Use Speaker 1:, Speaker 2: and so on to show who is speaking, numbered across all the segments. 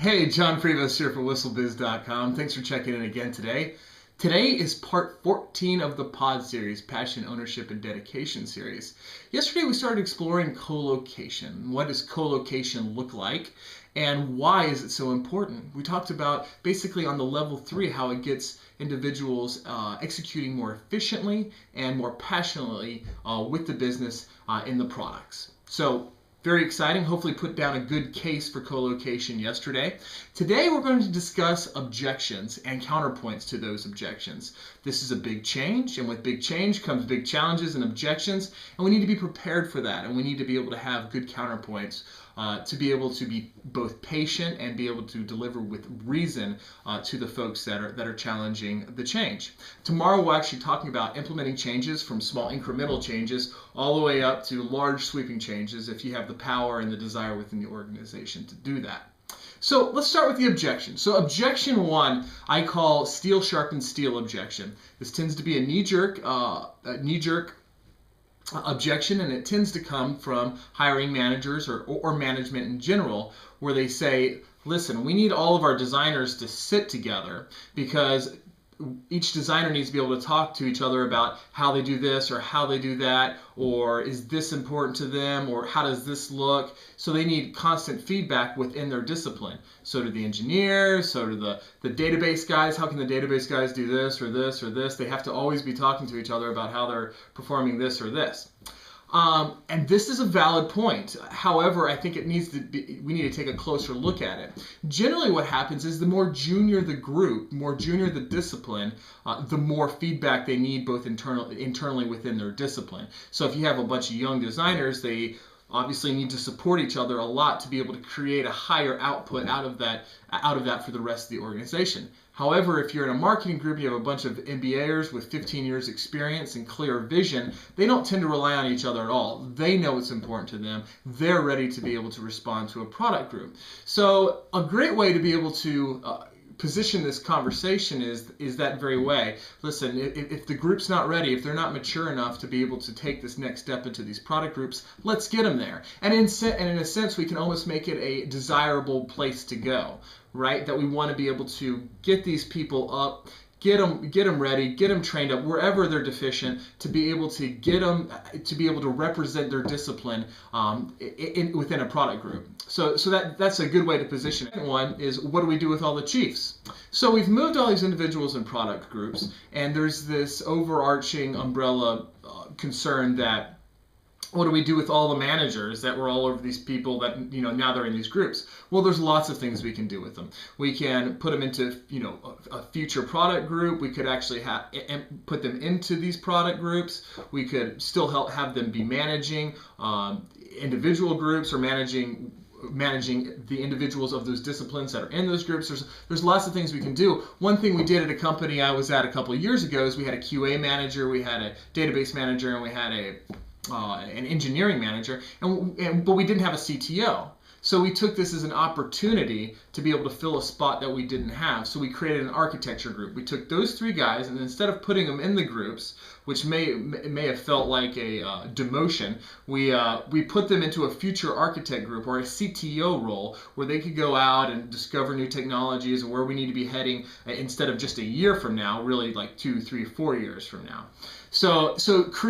Speaker 1: Hey, John Frivas here for WhistleBiz.com. Thanks for checking in again today. Today is part 14 of the pod series, Passion, Ownership, and Dedication series. Yesterday we started exploring colocation. What does colocation look like? And why is it so important? We talked about basically on the level 3 how it gets individuals executing more efficiently and more passionately with the business in the products. So very exciting. Hopefully put down a good case for colocation yesterday. Today we're going to discuss objections and counterpoints to those objections. This is a big change, and with big change comes big challenges and objections, and we need to be prepared for that, and we need to be able to have good counterpoints to be able to be both patient and be able to deliver with reason to the folks that are challenging the change. Tomorrow we're actually talking about implementing changes from small incremental changes all the way up to large sweeping changes if you have the power and the desire within the organization to do that. So let's start with the objection. So objection 1, I call steel sharpens steel objection. This tends to be a knee-jerk objection, and it tends to come from hiring managers or management in general, where they say, listen, we need all of our designers to sit together because each designer needs to be able to talk to each other about how they do this or how they do that, or is this important to them, or how does this look. So they need constant feedback within their discipline. So do the engineers, so do the database guys. How can the database guys do this or this or this? They have to always be talking to each other about how they're performing this or this. And this is a valid point. However, I think we need to take a closer look at it. Generally what happens is the more junior the group, more junior the discipline, the more feedback they need both internally within their discipline. So if you have a bunch of young designers, they obviously need to support each other a lot to be able to create a higher output out of that for the rest of the organization. However, if you're in a marketing group, you have a bunch of MBAers with 15 years experience and clear vision, they don't tend to rely on each other at all. They know what's important to them. They're ready to be able to respond to a product group. So a great way to be able to position this conversation is that very way. Listen, if the group's not ready, if they're not mature enough to be able to take this next step into these product groups, let's get them there. And in a sense, we can almost make it a desirable place to go, right? That we want to be able to get these people up, get them ready, get them trained up wherever they're deficient, to be able to get them to be able to represent their discipline within a product group. So that's a good way to position it. One is, what do we do with all the chiefs? So we've moved all these individuals in product groups, and there's this overarching umbrella concern that, what do we do with all the managers that were all over these people that, now they're in these groups? Well, there's lots of things we can do with them. We can put them into, a future product group. We could actually put them into these product groups. We could still have them be managing individual groups or managing the individuals of those disciplines that are in those groups. There's lots of things we can do. One thing we did at a company I was at a couple of years ago is we had a QA manager, we had a database manager, and we had an engineering manager, but we didn't have a CTO. So we took this as an opportunity to be able to fill a spot that we didn't have. So we created an architecture group. We took those 3 guys, and instead of putting them in the groups, which may have felt like a demotion, we put them into a future architect group, or a CTO role, where they could go out and discover new technologies and where we need to be heading instead of just a year from now, really like 2, 3, 4 years from now. So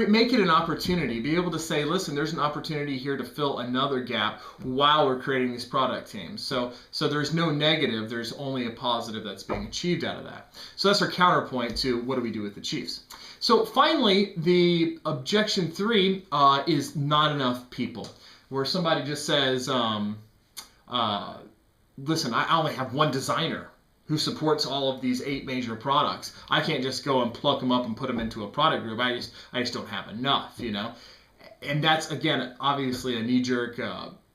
Speaker 1: make it an opportunity. Be able to say, listen, there's an opportunity here to fill another gap while we're creating these product teams. So there's no negative, there's only a positive that's being achieved out of that. So that's our counterpoint to what do we do with the Chiefs. So finally, the objection 3 is not enough people, where somebody just says, listen, I only have one designer who supports all of these 8 major products. I can't just go and pluck them up and put them into a product group. I just don't have enough, And that's, again, obviously a knee-jerk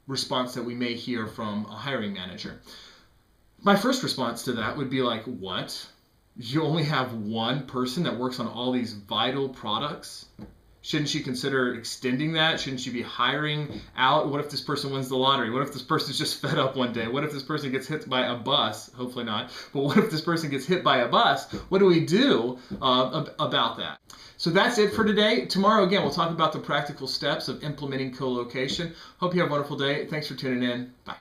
Speaker 1: response that we may hear from a hiring manager. My first response to that would be like, what? You only have one person that works on all these vital products? Shouldn't you consider extending that? Shouldn't you be hiring out? What if this person wins the lottery? What if this person's just fed up one day? What if this person gets hit by a bus? Hopefully not. But what if this person gets hit by a bus? What do we do about that? So that's it for today. Tomorrow, again, we'll talk about the practical steps of implementing colocation. Hope you have a wonderful day. Thanks for tuning in. Bye.